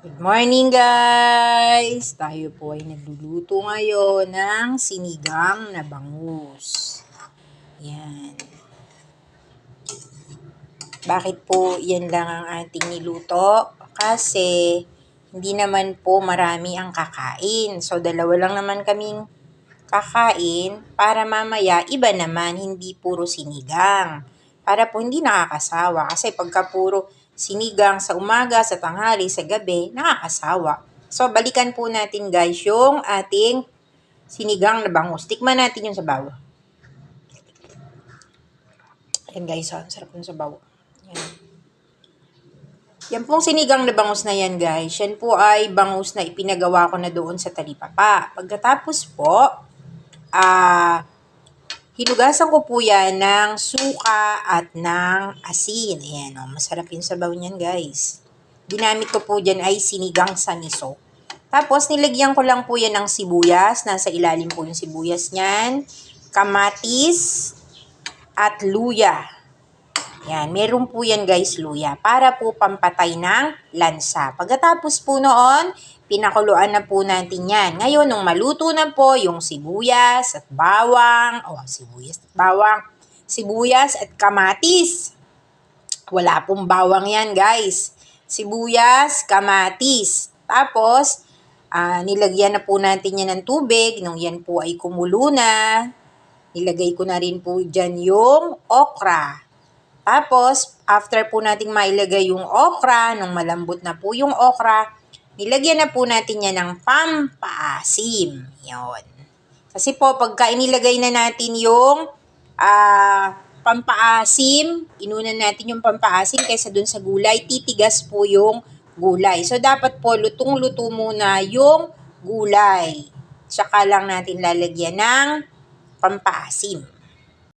Good morning guys! Tayo po ay nagluluto ngayon ng sinigang na bangus. Yan. Bakit po yan lang ang ating niluto? Kasi hindi naman po marami ang kakain. So dalawa lang naman kaming kakain para mamaya iba naman, hindi puro sinigang. Para po hindi nakakasawa. Kasi pagka puro sinigang sa umaga, sa tanghali, sa gabi, nakakasawa. So, balikan po natin guys yung ating sinigang na bangus. Tikman natin yung sabaw. Ayan guys, ang sarap ng sabaw. Ayan. Yan pong sinigang na bangus na yan guys. Yan po ay bangus na ipinagawa ko na doon sa talipapa. Pagkatapos po, hinugasan ko po yan ng suka at ng asin. Ayan o, masarap yung sabaw niyan guys. Ginamit ko po dyan ay sinigang sa miso. Tapos nilagyan ko lang po yan ng sibuyas. Nasa ilalim po yung sibuyas niyan. Kamatis at luya. Yan, meron po yan guys luya. Para po pampatay ng lansa. Pagkatapos po noon, pinakuluan na po natin yan. Ngayon, nung maluto na po yung sibuyas at bawang, sibuyas at kamatis. Wala pong bawang yan guys. Sibuyas, kamatis. Tapos, nilagyan na po natin yan ng tubig. Nung yan po ay kumulo na, nilagay ko na rin po dyan yung okra. Tapos, after po nating mailagay yung okra, nung malambot na po yung okra, nilagyan na po natin yan ng pampaasim. Yun. Kasi po, pagka inilagay na natin yung pampaasim, inunan natin yung pampaasim kaysa dun sa gulay, titigas po yung gulay. So, dapat po lutong-luto muna yung gulay. Tsaka lang natin lalagyan ng pampaasim.